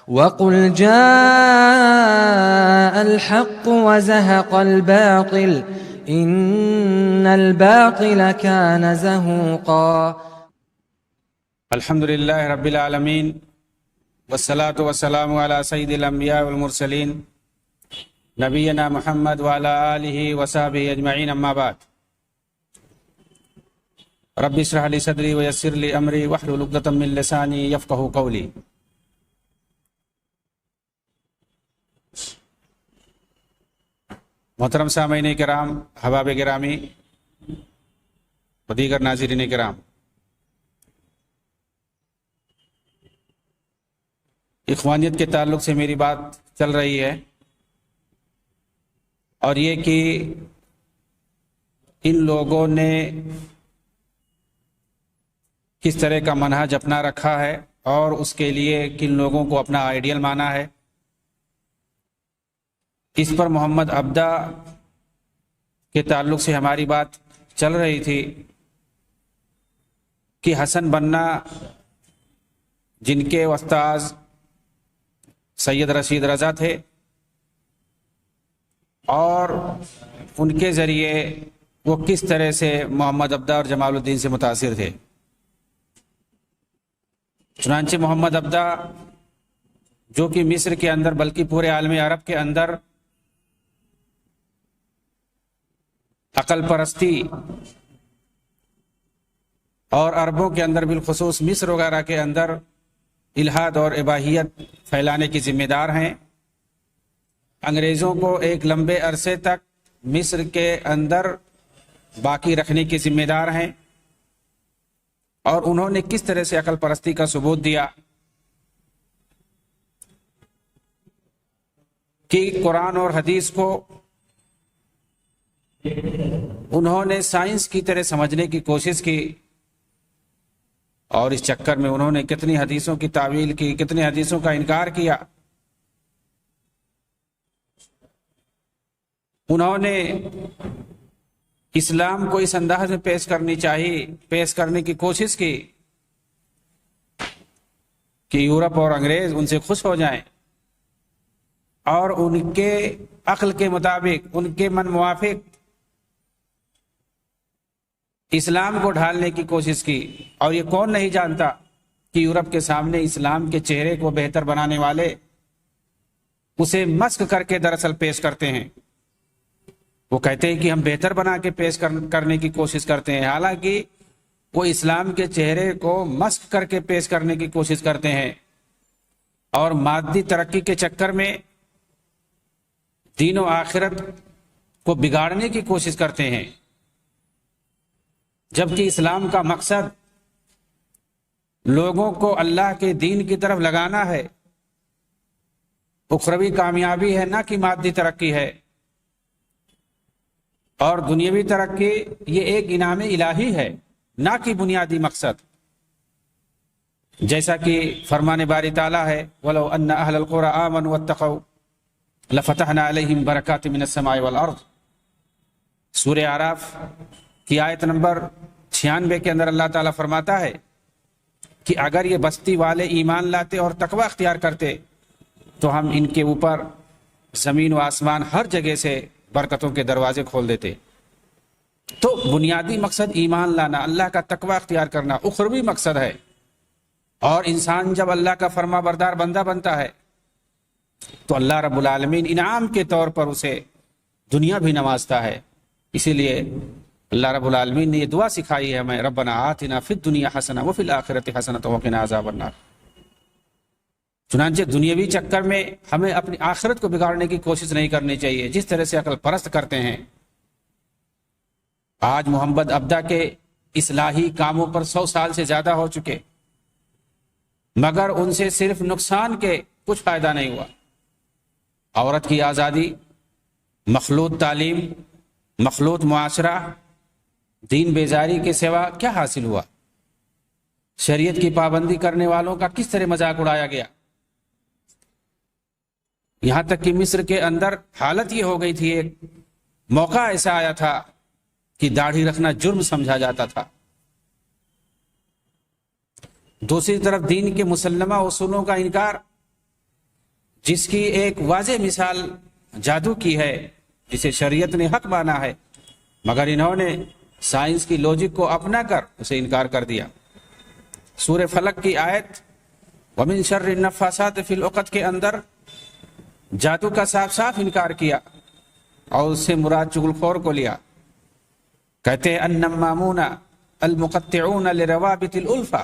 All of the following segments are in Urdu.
وقل جاء الحق وزهق الباطل إن الباطل كان زهوقا. الحمد للہ رب العالمین والصلاة والسلام علی سید الانبیاء والمرسلین نبینا محمد وعلی آلہ وصحبہ اجمعین، اما بعد. رب اشرح لی صدری ویسر لی امری واحلل عقدۃ من لسانی یفقہوا قولی. محترم سامعین کرام، احباب گرامی و دیگر ناظرین کرام، اخوانیت کے تعلق سے میری بات چل رہی ہے، اور یہ کہ ان لوگوں نے کس طرح کا منہج اپنا رکھا ہے اور اس کے لیے کن لوگوں کو اپنا آئیڈیل مانا ہے. اس پر محمد عبدہ کے تعلق سے ہماری بات چل رہی تھی کہ حسن بننا، جن کے استاذ سید رشید رضا تھے، اور ان کے ذریعے وہ کس طرح سے محمد عبدہ اور جمال الدین سے متاثر تھے. چنانچہ محمد عبدہ، جو کہ مصر کے اندر بلکہ پورے عالم عرب کے اندر عقل پرستی اور عربوں کے اندر بالخصوص مصر وغیرہ کے اندر الحاد اور اباحیت پھیلانے کی ذمہ دار ہیں، انگریزوں کو ایک لمبے عرصے تک مصر کے اندر باقی رکھنے کی ذمہ دار ہیں، اور انہوں نے کس طرح سے عقل پرستی کا ثبوت دیا کہ قرآن اور حدیث کو انہوں نے سائنس کی طرح سمجھنے کی کوشش کی، اور اس چکر میں انہوں نے کتنی حدیثوں کی تعویل کی، کتنی حدیثوں کا انکار کیا. انہوں نے اسلام کو اس انداز میں پیش کرنے کی کوشش کی کہ یورپ اور انگریز ان سے خوش ہو جائیں اور ان کے عقل کے مطابق، ان کے من موافق اسلام کو ڈھالنے کی کوشش کی. اور یہ کون نہیں جانتا کہ یورپ کے سامنے اسلام کے چہرے کو بہتر بنانے والے اسے مسخ کر کے دراصل پیش کرتے ہیں. وہ کہتے ہیں کہ ہم بہتر بنا کے پیش کرنے کی کوشش کرتے ہیں، حالانکہ وہ اسلام کے چہرے کو مسخ کر کے پیش کرنے کی کوشش کرتے ہیں، اور مادی ترقی کے چکر میں دین و آخرت کو بگاڑنے کی کوشش کرتے ہیں، جبکہ اسلام کا مقصد لوگوں کو اللہ کے دین کی طرف لگانا ہے، اخروی کامیابی ہے، نہ کہ مادی ترقی ہے. اور دنیاوی ترقی یہ ایک انعام الہی ہے، نہ کہ بنیادی مقصد. جیسا کہ فرمان باری تعالیٰ ہے، وَلَوْ أَنَّ أَهْلَ الْقُرَىٰ آمَنُوا وَاتَّقَوْا لَفَتَحْنَا عَلَيْهِمْ بَرَكَاتٍ مِّنَ السَّمَاءِ وَالْأَرْضِ. سورہ اعراف کی آیت نمبر 96 کے اندر اللہ تعالیٰ فرماتا ہے کہ اگر یہ بستی والے ایمان لاتے اور تقوی اختیار کرتے تو ہم ان کے اوپر زمین و آسمان ہر جگہ سے برکتوں کے دروازے کھول دیتے. تو بنیادی مقصد ایمان لانا، اللہ کا تقوی اختیار کرنا اخروی مقصد ہے. اور انسان جب اللہ کا فرما بردار بندہ بنتا ہے تو اللہ رب العالمین انعام کے طور پر اسے دنیا بھی نوازتا ہے. اسی لیے اللہ رب العالمین نے یہ دعا سکھائی ہے ہمیں، ربنا آتنا فی الدنیا حسنہ وفی الآخرۃ حسنۃ وقنا عذاب النار. چنانچہ دنیاوی چکر میں ہمیں اپنی آخرت کو بگاڑنے کی کوشش نہیں کرنی چاہیے، جس طرح سے عقل پرست کرتے ہیں. آج محمد عبدہ کے اصلاحی کاموں پر 100 سال سے زیادہ ہو چکے، مگر ان سے صرف نقصان کے کچھ فائدہ نہیں ہوا. عورت کی آزادی، مخلوط تعلیم، مخلوط معاشرہ، دین بیزاری کے سوا کیا حاصل ہوا؟ شریعت کی پابندی کرنے والوں کا کس طرح مذاق اڑایا گیا. یہاں تک کہ مصر کے اندر حالت یہ ہو گئی تھی، ایک موقع ایسا آیا تھا کہ داڑھی رکھنا جرم سمجھا جاتا تھا. دوسری طرف دین کے مسلمہ اصولوں کا انکار جس کی ایک واضح مثال جادو کی ہے، جسے شریعت نے حق مانا ہے، مگر انہوں نے سائنس کی لوجک کو اپنا کر اسے انکار کر دیا۔ سورہ فلق کی آیت وَمِن شَرِّ النَّفَّاثَاتِ فِي الْعُقَدِ کے اندر جادو کا صاف صاف انکار کیا اور اس سے مراد چغل خور کو لیا۔ کہتے ہیں النمامون المقطعون لروابط الالفہ،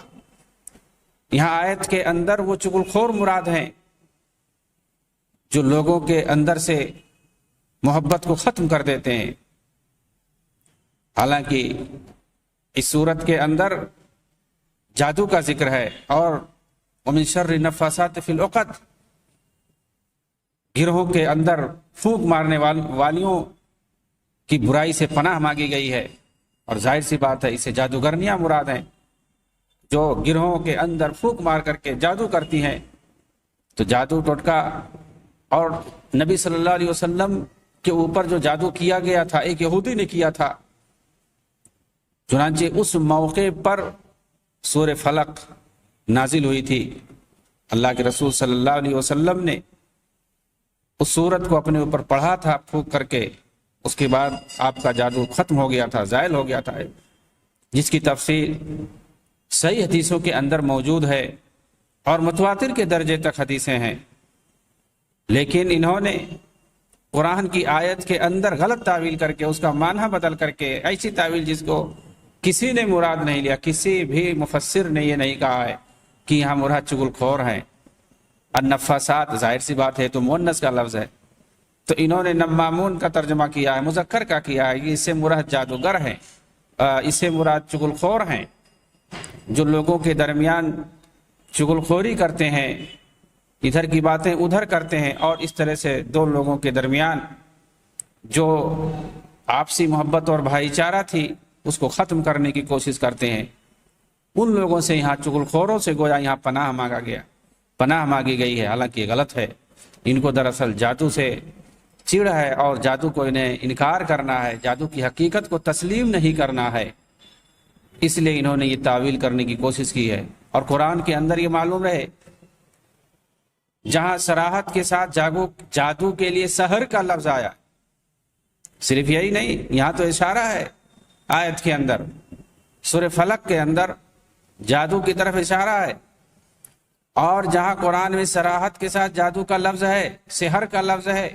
یہاں آیت کے اندر وہ چغل خور مراد ہیں جو لوگوں کے اندر سے محبت کو ختم کر دیتے ہیں۔ حالانکہ اس صورت کے اندر جادو کا ذکر ہے، اور وَمِن شَرِّ النَّفَّاثَاتِ فِي الْعُقَدِ گروہوں کے اندر پھونک مارنے والیوں کی برائی سے پناہ مانگی گئی ہے، اور ظاہر سی بات ہے اسے جادوگرنیاں مراد ہیں جو گروہوں کے اندر پھونک مار کر کے جادو کرتی ہیں۔ تو جادو ٹوٹکا، اور نبی صلی اللہ علیہ وسلم کے اوپر جو جادو کیا گیا تھا ایک یہودی نے کیا تھا، چنانچہ اس موقع پر سورہ فلق نازل ہوئی تھی۔ اللہ کے رسول صلی اللہ علیہ وسلم نے اس سورت کو اپنے اوپر پڑھا تھا پھونک کر کے، اس کے بعد آپ کا جادو ختم ہو گیا تھا، زائل ہو گیا تھا، جس کی تفصیل صحیح حدیثوں کے اندر موجود ہے اور متواتر کے درجے تک حدیثیں ہیں۔ لیکن انہوں نے قرآن کی آیت کے اندر غلط تعویل کر کے، اس کا معنی بدل کر کے، ایسی تعویل جس کو کسی نے مراد نہیں لیا، کسی بھی مفسر نے یہ نہیں کہا ہے کہ یہاں مراد چغل خور ہیں۔ النفاسات ظاہر سی بات ہے تو مؤنث کا لفظ ہے، تو انہوں نے نمامون کا ترجمہ کیا ہے، مذکر کا کیا ہے، اس سے مراد جادوگر ہیں، اس سے مراد چغل خور ہیں جو لوگوں کے درمیان چغل خوری کرتے ہیں، ادھر کی باتیں ادھر کرتے ہیں، اور اس طرح سے دو لوگوں کے درمیان جو آپسی محبت اور بھائی چارہ تھی اس کو ختم کرنے کی کوشش کرتے ہیں۔ ان لوگوں سے یہاں چغل خوروں سے گویا یہاں پناہ مانگی گئی ہے، حالانکہ یہ غلط ہے۔ ان کو دراصل جادو سے چڑ ہے، اور جادو کو انہیں انکار کرنا ہے، جادو کی حقیقت کو تسلیم نہیں کرنا ہے، اس لیے انہوں نے یہ تعویل کرنے کی کوشش کی ہے۔ اور قرآن کے اندر یہ معلوم رہے، جہاں صراحت کے ساتھ جادو کے لیے سحر کا لفظ آیا، صرف یہی نہیں، یہاں تو اشارہ ہے آیت کے اندر، سورہ فلق کے اندر جادو کی طرف اشارہ ہے، اور جہاں قرآن میں صراحت کے ساتھ جادو کا لفظ ہے، سحر کا لفظ ہے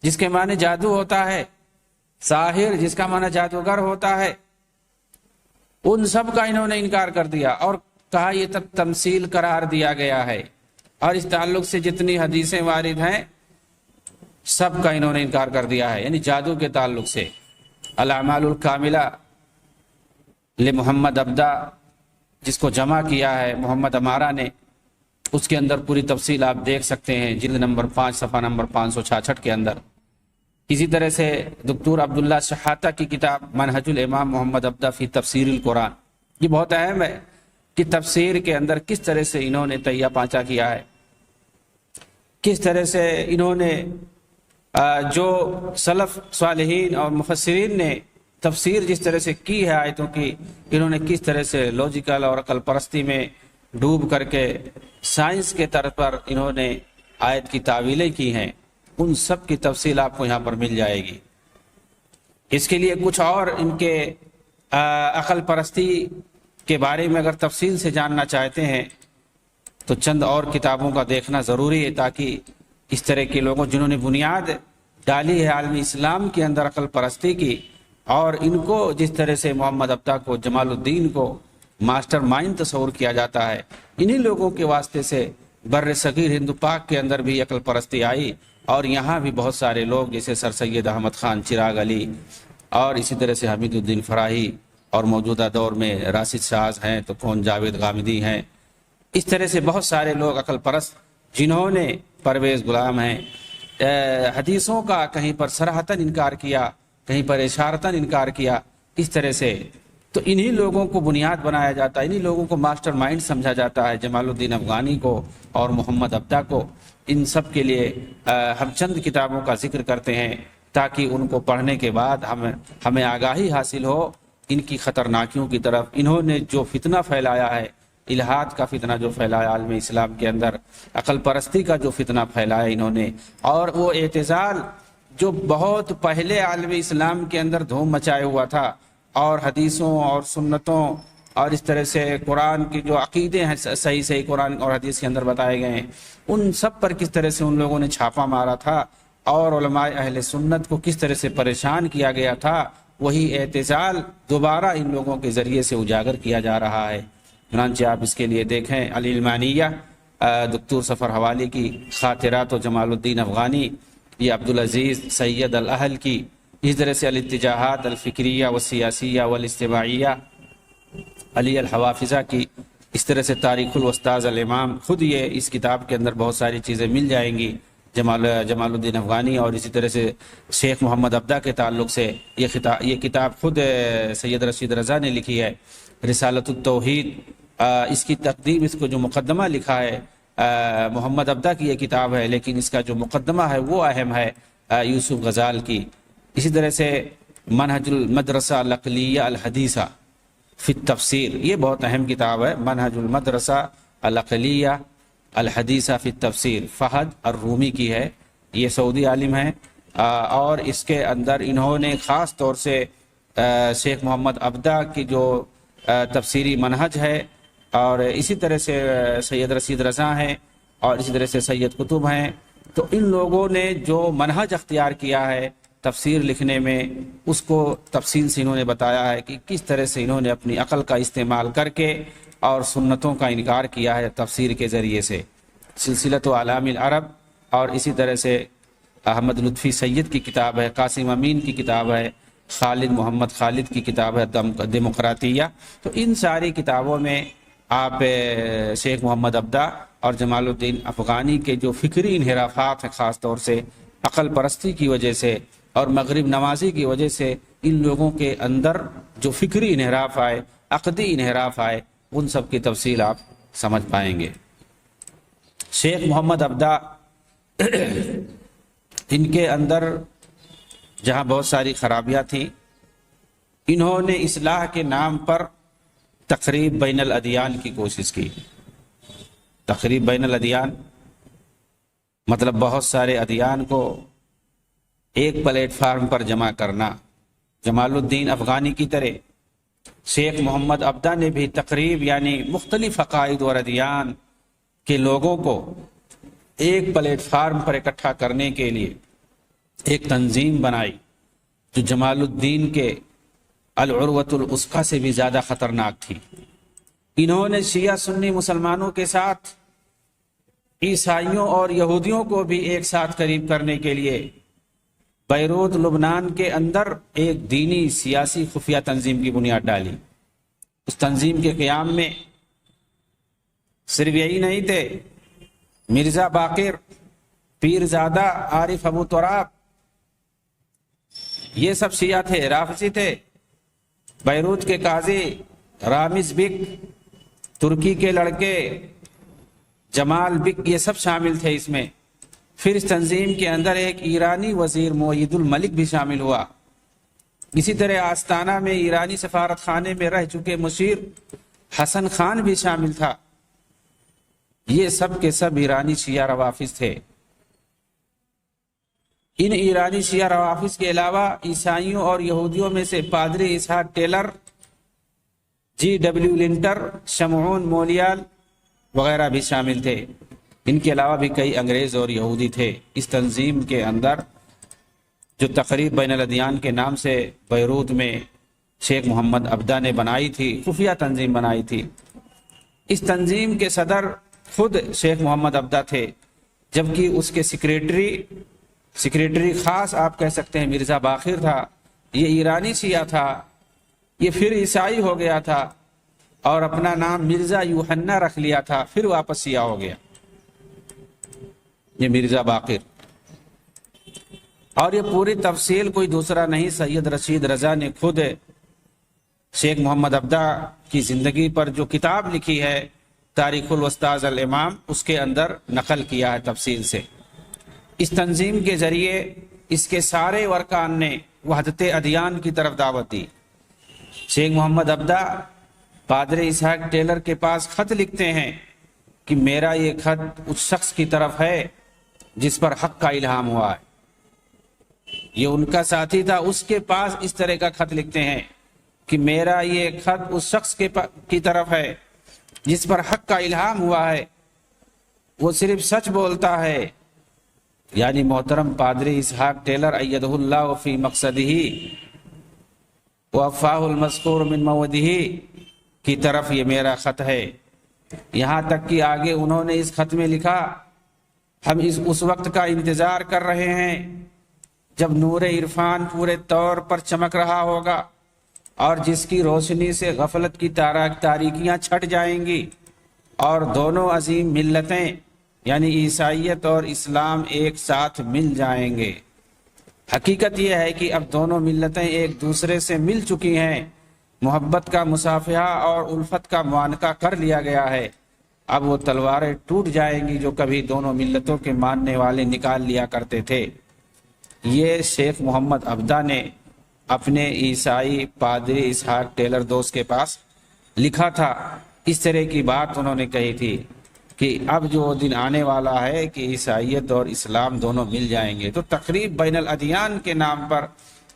جس کے معنی جادو ہوتا ہے، ساحر جس کا معنی جادوگر ہوتا ہے، ان سب کا انہوں نے انکار کر دیا اور کہا یہ تب تمثیل قرار دیا گیا ہے، اور اس تعلق سے جتنی حدیثیں وارد ہیں سب کا انہوں نے انکار کر دیا ہے، یعنی جادو کے تعلق سے۔ الاعمال الکاملہ لمحمد ابدا، جس کو جمع کیا ہے محمد امارہ نے، اس کے اندر پوری تفصیل آپ دیکھ سکتے ہیں، جلد نمبر 5 صفحہ نمبر 566 کے اندر۔ اسی طرح سے دکتور عبداللہ شحاتہ کی کتاب منہج الامام محمد ابدا فی تفسیر القرآن، یہ بہت اہم ہے کہ تفسیر کے اندر کس طرح سے انہوں نے تہیہ پانچا کیا ہے، کس طرح سے انہوں نے جو سلف صالحین اور مفسرین نے تفسیر جس طرح سے کی ہے آیتوں کی، انہوں نے کس طرح سے لوجیکل اور عقل پرستی میں ڈوب کر کے سائنس کے طرز پر انہوں نے آیت کی تعویلیں کی ہیں، ان سب کی تفصیل آپ کو یہاں پر مل جائے گی۔ اس کے لیے کچھ اور ان کے عقل پرستی کے بارے میں اگر تفصیل سے جاننا چاہتے ہیں تو چند اور کتابوں کا دیکھنا ضروری ہے، تاکہ اس طرح کے لوگوں جنہوں نے بنیاد ڈالی ہے عالمی اسلام کے اندر عقل پرستی کی، اور ان کو جس طرح سے محمد ابدا کو، جمال الدین کو ماسٹر مائنڈ تصور کیا جاتا ہے، انہی لوگوں کے واسطے سے بر صغیر ہند پاک کے اندر بھی عقل پرستی آئی، اور یہاں بھی بہت سارے لوگ جیسے سر سید احمد خان چراغ علی اور اسی طرح سے حمید الدین فراہی، اور موجودہ دور میں راشد شاز ہیں تو کون جاوید غامدی ہیں، اس طرح سے بہت سارے لوگ عقل پرست جنہوں نے، پرویز غلام ہیں، حدیثوں کا کہیں پر صراحتاً انکار کیا، کہیں پر اشارتاً انکار کیا، اس طرح سے تو انہی لوگوں کو بنیاد بنایا جاتا ہے، انہی لوگوں کو ماسٹر مائنڈ سمجھا جاتا ہے، جمال الدین افغانی کو اور محمد ابدا کو۔ ان سب کے لیے ہم چند کتابوں کا ذکر کرتے ہیں تاکہ ان کو پڑھنے کے بعد ہمیں آگاہی حاصل ہو ان کی خطرناکیوں کی طرف۔ انہوں نے جو فتنہ پھیلایا ہے الہاد کا فتنہ جو پھیلایا عالم اسلام کے اندر، عقل پرستی کا جو فتنہ پھیلایا انہوں نے، اور وہ اعتزال جو بہت پہلے عالم اسلام کے اندر دھوم مچائے ہوا تھا، اور حدیثوں اور سنتوں اور اس طرح سے قرآن کی جو عقیدے ہیں صحیح صحیح قرآن اور حدیث کے اندر بتائے گئے ہیں، ان سب پر کس طرح سے ان لوگوں نے چھاپا مارا تھا، اور علماء اہل سنت کو کس طرح سے پریشان کیا گیا تھا، وہی اعتزال دوبارہ ان لوگوں کے ذریعے سے اجاگر کیا جا رہا ہے۔ چنانچہ آپ اس کے لیے دیکھیں العلمانیہ، دکتور سفر حوالی کی خاطرات و جمال الدین افغانی، یہ عبدالعزیز سید الاہل کی، اس طرح سے الاتجاہات الفکریہ والسیاسیہ والاجتماعیہ علی الحوافظہ کی، اس طرح سے تاریخ الاستاذ الامام، خود یہ اس کتاب کے اندر بہت ساری چیزیں مل جائیں گی جمال الدین افغانی، اور اسی طرح سے شیخ محمد ابدا کے تعلق سے یہ کتاب خود سید رشید رضا نے لکھی ہے، رسالۃ التوحید، اس کی تقدیم، اس کو جو مقدمہ لکھا ہے محمد ابدا کی یہ کتاب ہے، لیکن اس کا جو مقدمہ ہے وہ اہم ہے یوسف غزال کی۔ اسی طرح سے منہج المدرسہ العقلیہ الحدیثہ فی التفسیر، یہ بہت اہم کتاب ہے، منہج المدرسہ العقلیہ الحدیثہ فی التفسیر، فہد الرومی کی ہے، یہ سعودی عالم ہے، اور اس کے اندر انہوں نے خاص طور سے شیخ محمد ابدا کی جو تفسیری منہج ہے، اور اسی طرح سے سید رشید رضا ہیں، اور اسی طرح سے سید قطب ہیں، تو ان لوگوں نے جو منہج اختیار کیا ہے تفسیر لکھنے میں، اس کو تفصیل سے انہوں نے بتایا ہے کہ کس طرح سے انہوں نے اپنی عقل کا استعمال کر کے اور سنتوں کا انکار کیا ہے تفسیر کے ذریعے سے۔ سلسلۃ اعلام العرب، اور اسی طرح سے احمد لطفی سید کی کتاب ہے، قاسم امین کی کتاب ہے، خالد محمد خالد کی کتاب ہے دیمقراطیہ، تو ان ساری کتابوں میں آپ شیخ محمد ابدا اور جمال الدین افغانی کے جو فکری انحرافات ہیں، خاص طور سے عقل پرستی کی وجہ سے اور مغرب نوازی کی وجہ سے ان لوگوں کے اندر جو فکری انحراف آئے، عقدی انحراف آئے، ان سب کی تفصیل آپ سمجھ پائیں گے۔ شیخ محمد ابدا ان کے اندر جہاں بہت ساری خرابیاں تھیں، انہوں نے اصلاح کے نام پر تقریب بین الادیان کی کوشش کی۔ تقریب بین الادیان مطلب بہت سارے ادیان کو ایک پلیٹ فارم پر جمع کرنا۔ جمال الدین افغانی کی طرح شیخ محمد ابدا نے بھی تقریب یعنی مختلف عقائد اور ادیان کے لوگوں کو ایک پلیٹ فارم پر اکٹھا کرنے کے لیے ایک تنظیم بنائی، جو جمال الدین کے العروۃ الوثقی سے بھی زیادہ خطرناک تھی۔ انہوں نے شیعہ سنی مسلمانوں کے ساتھ عیسائیوں اور یہودیوں کو بھی ایک ساتھ قریب کرنے کے لیے بیروت لبنان کے اندر ایک دینی سیاسی خفیہ تنظیم کی بنیاد ڈالی۔ اس تنظیم کے قیام میں صرف یہی نہیں تھے، مرزا باقر، پیرزادہ عارف ابو تراب، یہ سب شیعہ تھے، رافضی تھے، بیروت کے قاضی رامز بک، ترکی کے لڑکے جمال بک، یہ سب شامل تھے اس میں۔ پھر اس تنظیم کے اندر ایک ایرانی وزیر معید الملک بھی شامل ہوا۔ اسی طرح آستانہ میں ایرانی سفارت خانے میں رہ چکے مشیر حسن خان بھی شامل تھا۔ یہ سب کے سب ایرانی شیعہ روافض تھے۔ ان ایرانی شیعہ روافض کے علاوہ عیسائیوں اور یہودیوں میں سے پادری اسحاق ٹیلر، جی ڈبلیو لنٹر، شمعون مولیال وغیرہ بھی شامل تھے۔ ان کے علاوہ بھی کئی انگریز اور یہودی تھے۔ اس تنظیم کے اندر جو تقریب بین الادیان کے نام سے بیروت میں شیخ محمد ابدا نے بنائی تھی، خفیہ تنظیم بنائی تھی، اس تنظیم کے صدر خود شیخ محمد ابدا تھے، جبکہ اس کے سیکریٹری خاص آپ کہہ سکتے ہیں مرزا باقر تھا۔ یہ ایرانی شیعہ تھا، یہ پھر عیسائی ہو گیا تھا اور اپنا نام مرزا یوحنا رکھ لیا تھا، پھر واپس شیعہ ہو گیا، یہ مرزا باقر۔ اور یہ پوری تفصیل کوئی دوسرا نہیں، سید رشید رضا نے خود شیخ محمد ابدا کی زندگی پر جو کتاب لکھی ہے تاریخ الاستاذ الامام، اس کے اندر نقل کیا ہے تفصیل سے۔ اس تنظیم کے ذریعے اس کے سارے ارکان نے وحدت ادیان کی طرف دعوت دی۔ شیخ محمد ابدا پادری اسحاق ٹیلر کے پاس خط لکھتے ہیں کہ میرا یہ خط اس شخص کی طرف ہے جس پر حق کا الہام ہوا ہے۔ یہ ان کا ساتھی تھا، اس کے پاس اس طرح کا خط لکھتے ہیں کہ میرا یہ خط اس شخص کی طرف ہے جس پر حق کا الہام ہوا ہے، وہ صرف سچ بولتا ہے۔ یعنی محترم پادری اسحاق ٹیلر ایدہ اللہ فی مقصدہ ووفاہ المذکور من مودہ کی طرف یہ میرا خط ہے۔ یہاں تک کہ آگے انہوں نے اس خط میں لکھا، ہم اس وقت کا انتظار کر رہے ہیں جب نور عرفان پورے طور پر چمک رہا ہوگا اور جس کی روشنی سے غفلت کی تاریکیاں چھٹ جائیں گی اور دونوں عظیم ملتیں یعنی عیسائیت اور اسلام ایک ساتھ مل جائیں گے۔ حقیقت یہ ہے کہ اب دونوں ملتیں ایک دوسرے سے مل چکی ہیں، محبت کا مصافحہ اور الفت کا معانقہ کر لیا گیا ہے۔ اب وہ تلواریں ٹوٹ جائیں گی جو کبھی دونوں ملتوں کے ماننے والے نکال لیا کرتے تھے۔ یہ شیخ محمد عبدہ نے اپنے عیسائی پادری اسحاق ٹیلر دوست کے پاس لکھا تھا۔ اس طرح کی بات انہوں نے کہی تھی کہ اب جو دن آنے والا ہے کہ عیسائیت اور اسلام دونوں مل جائیں گے۔ تو تقریب بین الادیان کے نام پر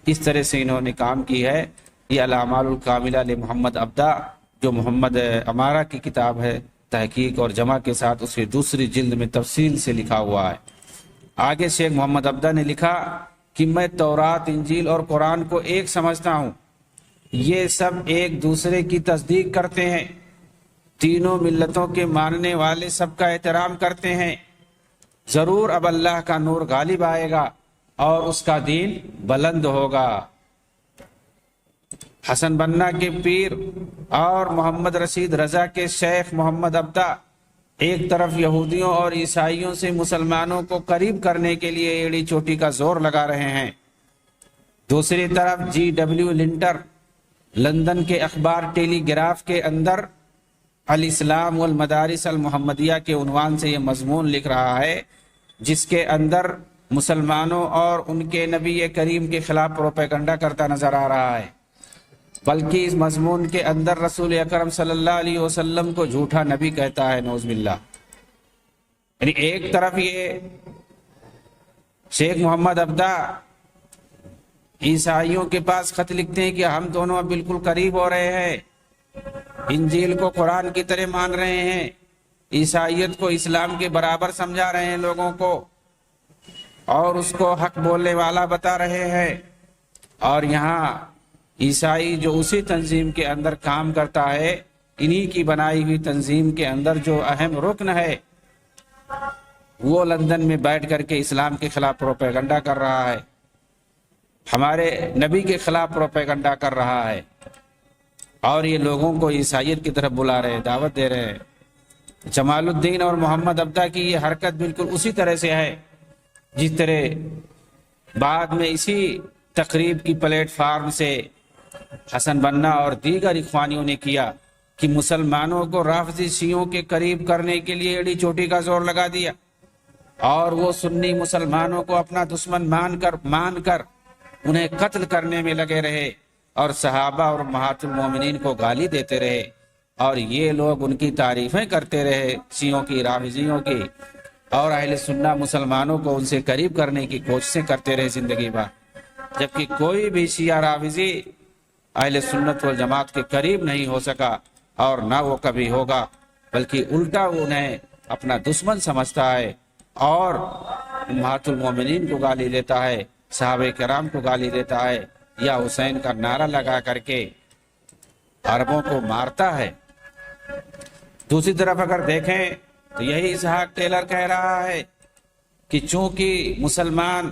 اس طرح سے انہوں نے کام کی ہے۔ یہ الاعمال الکاملہ لمحمد عبدہ جو محمد امارہ کی کتاب ہے، تحقیق اور جمع کے ساتھ اس کی دوسری جلد میں تفصیل سے لکھا ہوا ہے۔ آگے شیخ محمد عبدہ نے لکھا کہ میں تورات، انجیل اور قرآن کو ایک سمجھتا ہوں، یہ سب ایک دوسرے کی تصدیق کرتے ہیں، تینوں ملتوں کے ماننے والے سب کا احترام کرتے ہیں۔ ضرور اب اللہ کا نور غالب آئے گا اور اس کا دین بلند ہوگا۔ حسن بنا کے پیر اور محمد رشید رضا کے شیخ محمد عبدہ ایک طرف یہودیوں اور عیسائیوں سے مسلمانوں کو قریب کرنے کے لیے ایڑی چوٹی کا زور لگا رہے ہیں، دوسری طرف جی ڈبلیو لنٹر لندن کے اخبار ٹیلی گراف کے اندر الاسلام والمدارس المحمدیہ کے عنوان سے یہ مضمون لکھ رہا ہے، جس کے اندر مسلمانوں اور ان کے نبی کریم کے خلاف پروپیگنڈا کرتا نظر آ رہا ہے، بلکہ اس مضمون کے اندر رسول اکرم صلی اللہ علیہ وسلم کو جھوٹا نبی کہتا ہے، نعوذ باللہ۔ یعنی ایک طرف یہ شیخ محمد عبدہ عیسائیوں کے پاس خط لکھتے ہیں کہ ہم دونوں اب بالکل قریب ہو رہے ہیں، انجیل کو قرآن کی طرح مان رہے ہیں، عیسائیت کو اسلام کے برابر سمجھا رہے ہیں لوگوں کو اور اس کو حق بولنے والا بتا رہے ہیں، اور یہاں عیسائی جو اسی تنظیم کے اندر کام کرتا ہے، انہی کی بنائی ہوئی تنظیم کے اندر جو اہم رکن ہے، وہ لندن میں بیٹھ کر کے اسلام کے خلاف پروپیگنڈا کر رہا ہے، ہمارے نبی کے خلاف پروپیگنڈا کر رہا ہے، اور یہ لوگوں کو عیسائیت کی طرف بلا رہے ہیں، دعوت دے رہے ہیں۔ جمال الدین اور محمد عبدہ کی یہ حرکت بالکل اسی طرح سے ہے جس طرح بعد میں اسی تقریب کی پلیٹ فارم سے حسن بنا اور دیگر اخوانیوں نے کیا کہ مسلمانوں کو رافضی شیعوں کے قریب کرنے کے لیے ایڑی چوٹی کا زور لگا دیا، اور وہ سنی مسلمانوں کو اپنا دشمن مان کر انہیں قتل کرنے میں لگے رہے اور صحابہ اور امہات المومنین کو گالی دیتے رہے، اور یہ لوگ ان کی تعریفیں کرتے رہے شیعوں کی، رافضیوں کی، اور اہل سنہ مسلمانوں کو ان سے قریب کرنے کی کوششیں کرتے رہے زندگی بھر، جبکہ کوئی بھی شیعہ رافضی اہل سنت والجماعت کے قریب نہیں ہو سکا اور نہ وہ کبھی ہوگا، بلکہ الٹا وہ انہیں اپنا دشمن سمجھتا ہے اور امہات المومنین کو گالی دیتا ہے، صحابہ کرام کو گالی دیتا ہے، یا حسین کا نعرہ لگا کر کے عربوں کو مارتا ہے۔ دوسری طرف اگر دیکھیں تو یہی اسحاق ٹیلر کہہ رہا ہے کہ چونکہ مسلمان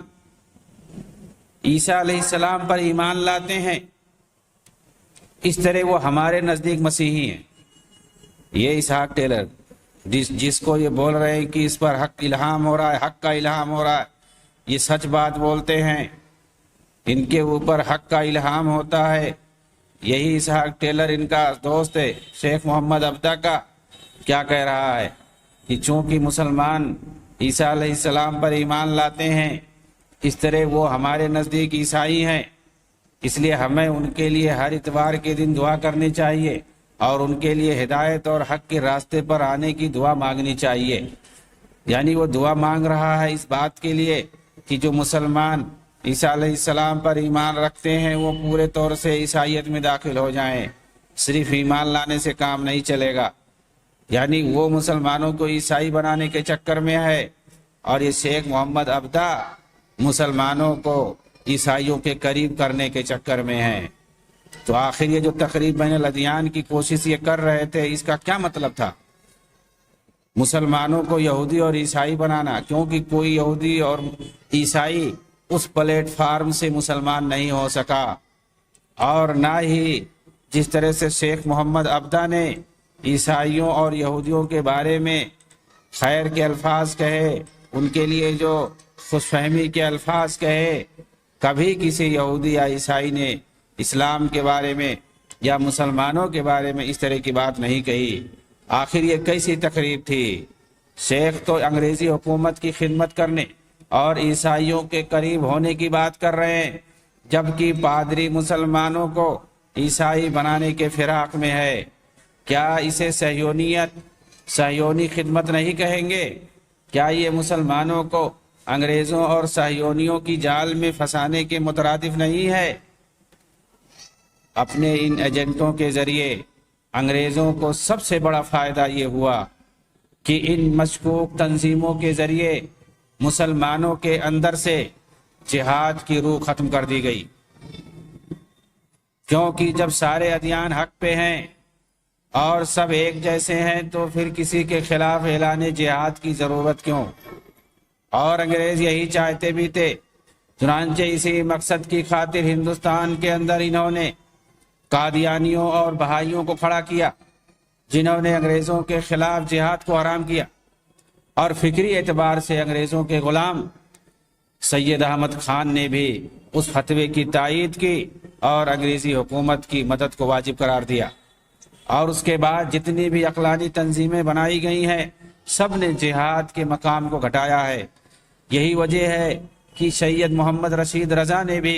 عیسیٰ علیہ السلام پر ایمان لاتے ہیں، اس طرح وہ ہمارے نزدیک مسیحی ہیں۔ یہ اسحاق ٹیلر جس کو یہ بول رہے ہیں کہ اس پر حق الہام ہو رہا ہے، حق کا الہام ہو رہا ہے، یہ سچ بات بولتے ہیں، ان کے اوپر حق کا الہام ہوتا ہے۔ یہی اسحاق ٹیلر ان کا دوست ہے شیخ محمد عبدہ کا، کیا کہہ رہا ہے کہ چونکہ مسلمان عیسیٰ علیہ السلام پر ایمان لاتے ہیں، اس طرح وہ ہمارے نزدیک عیسائی ہیں، اس لیے ہمیں ان کے لیے ہر اتوار کے دن دعا کرنی چاہیے اور ان کے لیے ہدایت اور حق کے راستے پر آنے کی دعا مانگنی چاہیے۔ یعنی وہ دعا مانگ رہا ہے اس بات کے لیے کہ جو مسلمان عیسیٰ علیہ السلام پر ایمان رکھتے ہیں وہ پورے طور سے عیسائیت میں داخل ہو جائیں۔ صرف ایمان لانے سے کام نہیں چلے گا، یعنی وہ مسلمانوں کو عیسائی بنانے کے چکر میں ہے، اور یہ شیخ محمد عبدہ مسلمانوں کو عیسائیوں کے قریب کرنے کے چکر میں ہیں۔ تو آخر یہ جو تقریب بین الادیان کی کوشش یہ کر رہے تھے، اس کا کیا مطلب تھا؟ مسلمانوں کو یہودی اور عیسائی بنانا، کیونکہ کوئی یہودی اور عیسائی اس پلیٹ فارم سے مسلمان نہیں ہو سکا، اور نہ ہی جس طرح سے شیخ محمد عبدہ نے عیسائیوں اور یہودیوں کے بارے میں خیر کے الفاظ کہے، ان کے لیے جو خوش فہمی کے الفاظ کہے، کبھی کسی یہودی یا عیسائی نے اسلام کے بارے میں یا مسلمانوں کے بارے میں اس طرح کی بات نہیں کہی۔ آخر یہ کیسی تقریب تھی؟ شیخ تو انگریزی حکومت کی خدمت کرنے اور عیسائیوں کے قریب ہونے کی بات کر رہے ہیں، جبکہ پادری مسلمانوں کو عیسائی بنانے کے فراق میں ہے۔ کیا اسے صہیونی خدمت نہیں کہیں گے؟ کیا یہ مسلمانوں کو انگریزوں اور صہیونیوں کی جال میں پھنسانے کے مترادف نہیں ہے؟ اپنے ان ایجنٹوں کے ذریعے انگریزوں کو سب سے بڑا فائدہ یہ ہوا کہ ان مشکوک تنظیموں کے ذریعے مسلمانوں کے اندر سے جہاد کی روح ختم کر دی گئی، کیونکہ جب سارے ادیان حق پہ ہیں اور سب ایک جیسے ہیں تو پھر کسی کے خلاف اعلان جہاد کی ضرورت کیوں؟ اور انگریز یہی چاہتے بھی تھے۔ چنانچہ اسی مقصد کی خاطر ہندوستان کے اندر انہوں نے قادیانیوں اور بہائیوں کو کھڑا کیا، جنہوں نے انگریزوں کے خلاف جہاد کو حرام کیا، اور فکری اعتبار سے انگریزوں کے غلام سید احمد خان نے بھی اس فتوے کی تائید کی اور انگریزی حکومت کی مدد کو واجب قرار دیا۔ اور اس کے بعد جتنی بھی عقلانی تنظیمیں بنائی گئی ہیں، سب نے جہاد کے مقام کو گھٹایا ہے۔ یہی وجہ ہے کہ سید محمد رشید رضا نے بھی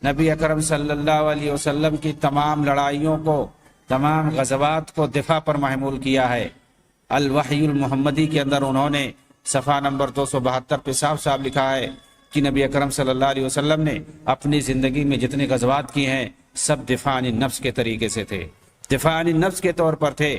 نبی اکرم صلی اللہ علیہ وسلم کی تمام لڑائیوں کو، تمام غزوات کو دفاع پر محمول کیا ہے۔ الوحی المحمدی کے اندر انہوں نے صفحہ نمبر 272 پہ صاف صاف لکھا ہے کہ نبی اکرم صلی اللہ علیہ وسلم نے اپنی زندگی میں جتنے غزوات کی ہیں سب دفاع عن النفس کے طریقے سے تھے، دفاع عن النفس کے طور پر تھے۔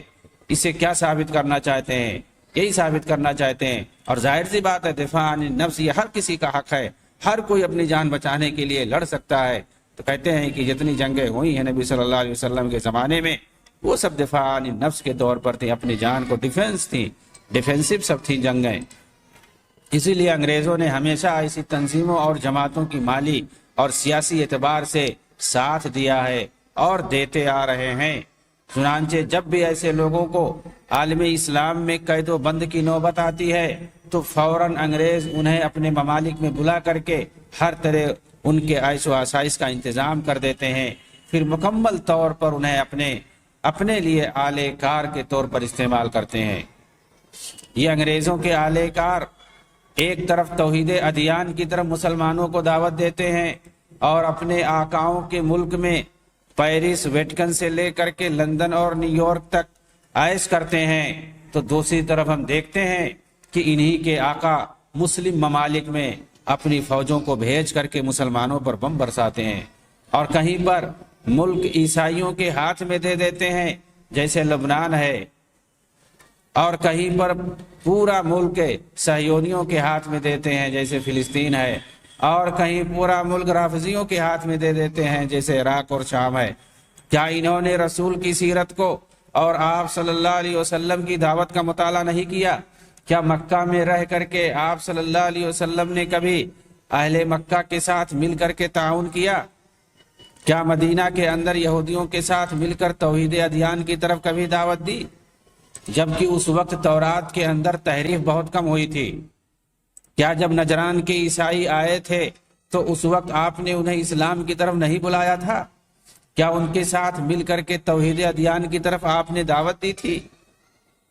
اسے کیا ثابت کرنا چاہتے ہیں؟ یہی ثابت کرنا چاہتے ہیں، اور ظاہر سی بات ہے دفاع عن النفس یہ ہر کسی کا حق ہے، ہر کوئی اپنی جان بچانے کے لیے لڑ سکتا ہے۔ تو کہتے ہیں کہ جتنی جنگیں ہوئی ہیں نبی صلی اللہ علیہ وسلم کے زمانے میں وہ سب دفاع عن النفس کے طور پر تھیں، اپنی جان کو ڈیفنس تھی، ڈیفینسو سب تھیں جنگیں۔ اسی لیے انگریزوں نے ہمیشہ ایسی تنظیموں اور جماعتوں کی مالی اور سیاسی اعتبار سے ساتھ دیا ہے اور دیتے آ رہے ہیں۔ چنانچہ جب بھی ایسے لوگوں کو عالم اسلام میں قید و بند کی نوبت آتی ہے تو فوراً انگریز انہیں اپنے ممالک میں بلا کر کے ہر طرح ان کے عیش و آسائش کا انتظام کر دیتے ہیں، پھر مکمل طور پر انہیں اپنے لیے آلے کار کے طور پر استعمال کرتے ہیں۔ یہ انگریزوں کے آلے کار ایک طرف توحید ادیان کی طرف مسلمانوں کو دعوت دیتے ہیں اور اپنے آقاؤں کے ملک میں پیرس، ویٹکن سے لے کر کے لندن اور نیو یارک تک عیش کرتے ہیں، تو دوسری طرف ہم دیکھتے ہیں کہ انہی کے آقا مسلم ممالک میں اپنی فوجوں کو بھیج کر کے مسلمانوں پر بم برساتے ہیں، اور کہیں پر ملک عیسائیوں کے ہاتھ میں دے دیتے ہیں جیسے لبنان ہے، اور کہیں پر پورا ملک صہیونیوں کے ہاتھ میں دیتے ہیں جیسے فلسطین ہے، اور کہیں پورا ملک رافضیوں کے ہاتھ میں دے دیتے ہیں جیسے عراق اور شام ہے۔ کیا انہوں نے رسول کی سیرت کو اور آپ صلی اللہ علیہ وسلم کی دعوت کا مطالعہ نہیں کیا؟ کیا مکہ میں رہ کر کے آپ صلی اللہ علیہ وسلم نے کبھی اہل مکہ کے ساتھ مل کر کے تعاون کیا؟ کیا مدینہ کے اندر یہودیوں کے ساتھ مل کر توحید ادیان کی طرف کبھی دعوت دی؟ جبکہ اس وقت تورات کے اندر تحریف بہت کم ہوئی تھی۔ کیا جب نجران کے عیسائی آئے تھے تو اس وقت آپ نے انہیں اسلام کی طرف نہیں بلایا تھا؟ کیا ان کے ساتھ مل کر کے توحید ادیان کی طرف آپ نے دعوت دی تھی؟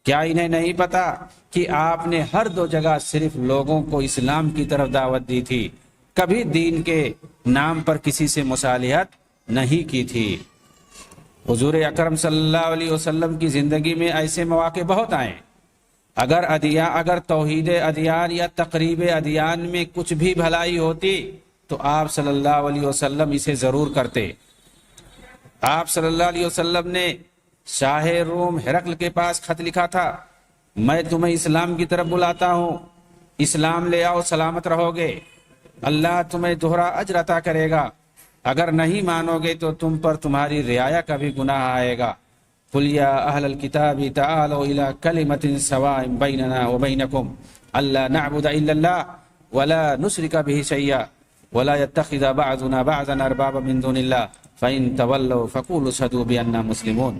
کیا انہیں نہیں پتا کہ آپ نے ہر دو جگہ صرف لوگوں کو اسلام کی طرف دعوت دی تھی، کبھی دین کے نام پر کسی سے مصالحت نہیں کی تھی؟ حضور اکرم صلی اللہ علیہ وسلم کی زندگی میں ایسے مواقع بہت آئے، اگر توحید ادیان یا تقریب ادیان میں کچھ بھی بھلائی ہوتی تو آپ صلی اللہ علیہ وسلم اسے ضرور کرتے۔ آپ صلی اللہ علیہ وسلم نے شاہ روم ہرقل کے پاس خط لکھا تھا، میں تمہیں اسلام کی طرف بلاتا ہوں، اسلام لے آؤ سلامت رہو گے، اللہ تمہیں دوہرا اجر عطا کرے گا، اگر نہیں مانو گے تو تم پر تمہاری رعایا کا بھی گناہ آئے گا۔ قل یا اہل الکتاب تعالوا الی کلمۃ سواء بیننا وبینکم الا نعبد الا اللہ ولا نشرک بہ شیئا ولا يتخذ بعضنا بعضا اربابا من دون اللہ فإن تولوا فقولوا اشہدوا بأننا مسلمون۔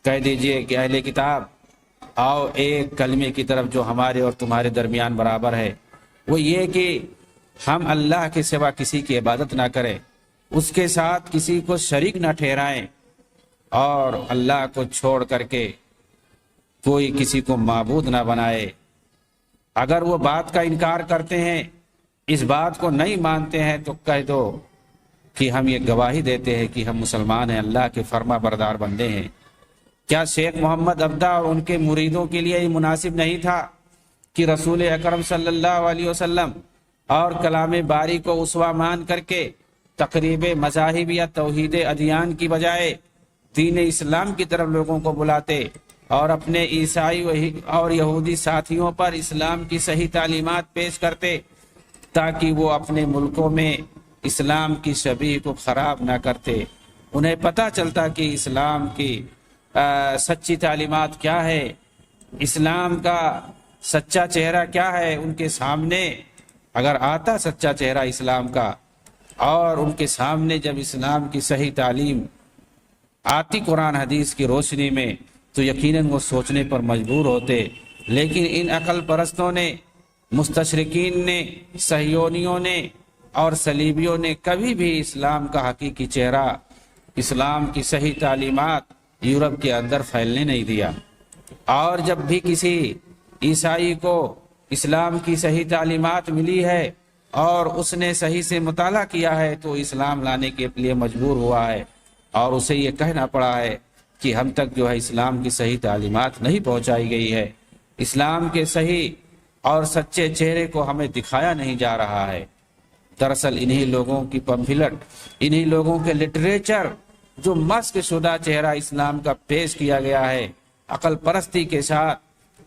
کہہ دیجئے کہ اہل کتاب آؤ ایک کلمے کی طرف جو ہمارے اور تمہارے درمیان برابر ہے، وہ یہ کہ ہم اللہ کے سوا کسی کی عبادت نہ کریں، اس کے ساتھ کسی کو شریک نہ ٹھہرائیں، اور اللہ کو چھوڑ کر کے کوئی کسی کو معبود نہ بنائے۔ اگر وہ بات کا انکار کرتے ہیں، اس بات کو نہیں مانتے ہیں، تو کہہ دو کہ ہم یہ گواہی دیتے ہیں کہ ہم مسلمان ہیں، اللہ کے فرما بردار بندے ہیں۔ کیا شیخ محمد عبدہ اور ان کے مریدوں کے لیے یہ مناسب نہیں تھا کہ رسول اکرم صلی اللہ علیہ وسلم اور کلام باری کو اسوہ مان کر کے تقریب مذاہب یا توحید ادیان کی بجائے دین اسلام کی طرف لوگوں کو بلاتے اور اپنے عیسائی اور یہودی ساتھیوں پر اسلام کی صحیح تعلیمات پیش کرتے تاکہ وہ اپنے ملکوں میں اسلام کی شبیہ کو خراب نہ کرتے؟ انہیں پتہ چلتا کہ اسلام کی سچی تعلیمات کیا ہے، اسلام کا سچا چہرہ کیا ہے۔ ان کے سامنے اگر آتا سچا چہرہ اسلام کا، اور ان کے سامنے جب اسلام کی صحیح تعلیم آتی قرآن حدیث کی روشنی میں، تو یقیناً وہ سوچنے پر مجبور ہوتے۔ لیکن ان عقل پرستوں نے، مستشرقین نے، صہیونیوں نے اور صلیبیوں نے کبھی بھی اسلام کا حقیقی چہرہ، اسلام کی صحیح تعلیمات یورپ کے اندر پھیلنے نہیں دیا۔ اور جب بھی کسی عیسائی کو اسلام کی صحیح تعلیمات ملی ہے اور اس نے صحیح سے مطالعہ کیا ہے، تو اسلام لانے کے لیے مجبور ہوا ہے، اور اسے یہ کہنا پڑا ہے کہ ہم تک جو ہے اسلام کی صحیح تعلیمات نہیں پہنچائی گئی ہے، اسلام کے صحیح اور سچے چہرے کو ہمیں دکھایا نہیں جا رہا ہے۔ دراصل انہی لوگوں کی پمفلٹ، انہی لوگوں کے لٹریچر جو مسخ شدہ چہرہ اسلام کا پیش کیا گیا ہے عقل پرستی کے ساتھ،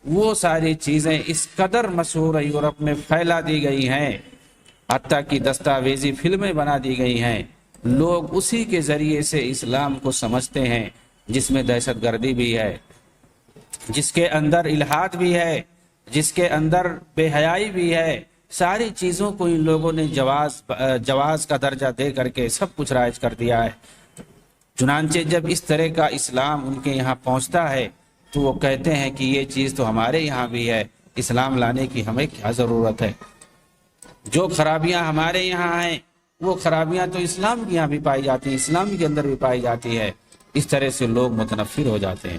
وہ ساری چیزیں اس قدر مشہور یورپ میں پھیلا دی گئی ہیں، حتیٰ کہ دستاویزی فلمیں بنا دی گئی ہیں۔ لوگ اسی کے ذریعے سے اسلام کو سمجھتے ہیں، جس میں دہشت گردی بھی ہے، جس کے اندر الحاد بھی ہے، جس کے اندر بے حیائی بھی ہے۔ ساری چیزوں کو ان لوگوں نے جواز کا درجہ دے کر کے سب کچھ رائج کر دیا ہے۔ چنانچہ جب اس طرح کا اسلام ان کے یہاں پہنچتا ہے تو وہ کہتے ہیں کہ یہ چیز تو ہمارے یہاں بھی ہے، اسلام لانے کی ہمیں کیا ضرورت ہے؟ جو خرابیاں ہمارے یہاں ہیں وہ خرابیاں تو اسلام کے یہاں بھی پائی جاتی ہیں، اسلام کے اندر بھی پائی جاتی ہے۔ اس طرح سے لوگ متنفر ہو جاتے ہیں۔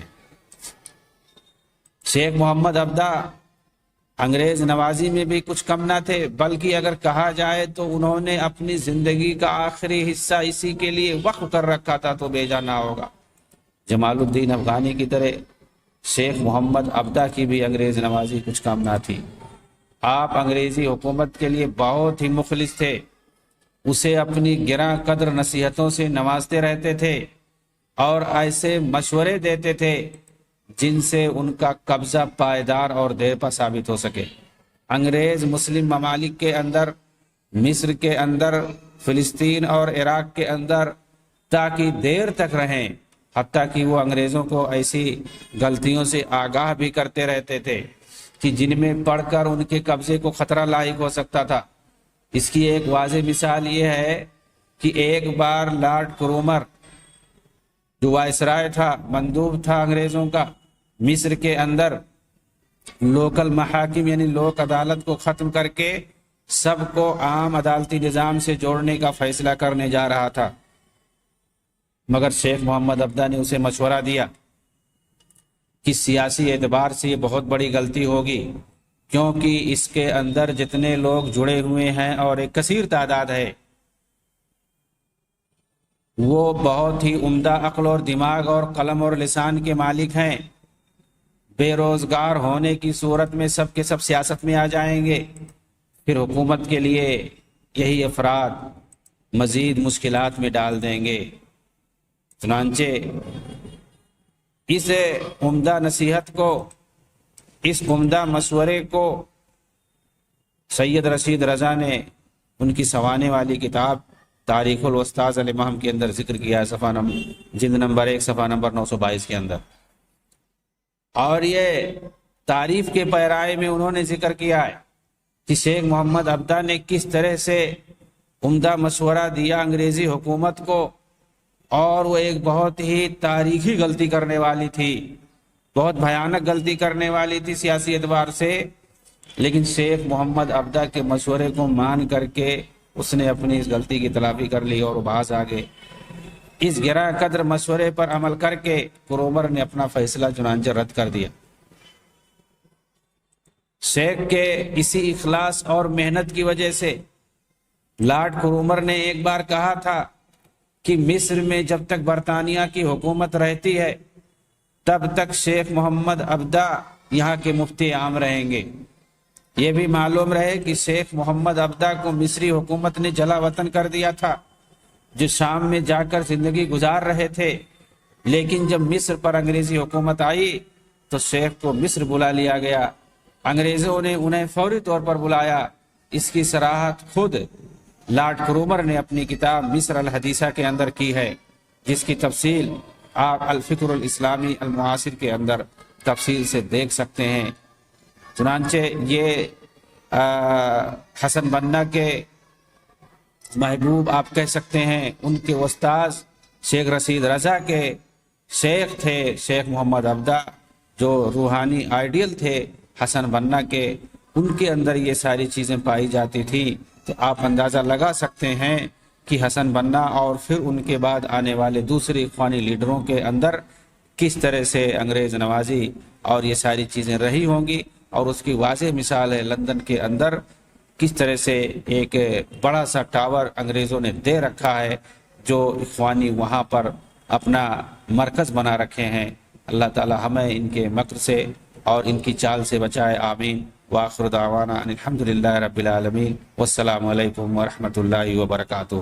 شیخ محمد عبدہ انگریز نوازی میں بھی کچھ کم نہ تھے، بلکہ اگر کہا جائے تو انہوں نے اپنی زندگی کا آخری حصہ اسی کے لیے وقف کر رکھا تھا تو بے جا نہ ہوگا۔ جمال الدین افغانی کی طرح شیخ محمد عبدہ کی بھی انگریز نوازی کچھ کم نہ تھی۔ آپ انگریزی حکومت کے لیے بہت ہی مخلص تھے، اسے اپنی گراں قدر نصیحتوں سے نوازتے رہتے تھے اور ایسے مشورے دیتے تھے جن سے ان کا قبضہ پائیدار اور دیر پا ثابت ہو سکے۔ انگریز مسلم ممالک کے اندر، مصر کے اندر، فلسطین اور عراق کے اندر تاکہ دیر تک رہیں، حتیٰ کہ وہ انگریزوں کو ایسی غلطیوں سے آگاہ بھی کرتے رہتے تھے کہ جن میں پڑھ کر ان کے قبضے کو خطرہ لاحق ہو سکتا تھا۔ اس کی ایک واضح مثال یہ ہے کہ ایک بار لارڈ کرومر جو وائسرائے تھا، مندوب تھا انگریزوں کا، مصر کے اندر لوکل محاکم یعنی لوک عدالت کو ختم کر کے سب کو عام عدالتی نظام سے جوڑنے کا فیصلہ کرنے جا رہا تھا، مگر شیخ محمد عبدہ نے اسے مشورہ دیا کہ سیاسی اعتبار سے یہ بہت بڑی غلطی ہوگی، کیونکہ اس کے اندر جتنے لوگ جڑے ہوئے ہیں اور ایک کثیر تعداد ہے، وہ بہت ہی عمدہ عقل اور دماغ اور قلم اور لسان کے مالک ہیں، بے روزگار ہونے کی صورت میں سب کے سب سیاست میں آ جائیں گے، پھر حکومت کے لیے یہی افراد مزید مشکلات میں ڈال دیں گے۔ چنانچہ اس عمدہ نصیحت کو، اس عمدہ مشورے کو سید رشید رضا نے ان کی سنوانے والی کتاب تاریخ الاستاذ الامام کے اندر ذکر کیا ہے، صفحہ جلد نمبر 1 صفحہ نمبر 922 کے اندر، اور یہ تعریف کے پیرائے میں انہوں نے ذکر کیا ہے کہ شیخ محمد عبدہ نے کس طرح سے عمدہ مشورہ دیا انگریزی حکومت کو، اور وہ ایک بہت ہی تاریخی غلطی کرنے والی تھی، بہت بھیانک غلطی کرنے والی تھی سیاسی اعتبار سے، لیکن شیخ محمد عبدہ کے مشورے کو مان کر کے اس نے اپنی اس غلطی کی تلافی کر لی اور باز آ گئے۔ اس گراں قدر مشورے پر عمل کر کے کرومر نے اپنا فیصلہ چنانچہ رد کر دیا۔ شیخ کے اسی اخلاص اور محنت کی وجہ سے لارڈ کرومر نے ایک بار کہا تھا کہ مصر میں جب تک برطانیہ کی حکومت رہتی ہے تب تک شیخ محمد عبدہ یہاں کے مفتی عام رہیں گے۔ یہ بھی معلوم رہے کہ شیخ محمد عبدہ کو مصری حکومت نے جلا وطن کر دیا تھا، جو شام میں جا کر زندگی گزار رہے تھے، لیکن جب مصر پر انگریزی حکومت آئی تو شیخ کو مصر بلا لیا گیا۔ انگریزوں نے انہیں فوری طور پر بلایا۔ اس کی صراحت خود لارڈ کرومر نے اپنی کتاب مصر الحدیثہ کے اندر کی ہے، جس کی تفصیل آپ الفکر الاسلامی المعاصر کے اندر تفصیل سے دیکھ سکتے ہیں۔ چنانچہ یہ حسن بنا کے محبوب آپ کہہ سکتے ہیں، ان کے استاذ شیخ رشید رضا کے شیخ تھے شیخ محمد عبدہ، جو روحانی آئیڈیل تھے حسن بنا کے، ان کے اندر یہ ساری چیزیں پائی جاتی تھی۔ تو آپ اندازہ لگا سکتے ہیں کہ حسن بنا اور پھر ان کے بعد آنے والے دوسرے اخوانی لیڈروں کے اندر کس طرح سے انگریز نوازی اور یہ ساری چیزیں رہی ہوں گی، اور اس کی واضح مثال ہے لندن کے اندر کس طرح سے ایک بڑا سا ٹاور انگریزوں نے دے رکھا ہے، جو اخوانی وہاں پر اپنا مرکز بنا رکھے ہیں۔ اللہ تعالی ہمیں ان کے مکر سے اور ان کی چال سے بچائے، آمین۔ وآخر دعوانا ان الحمدللہ رب العالمین، والسلام علیکم ورحمۃ اللہ وبرکاتہ۔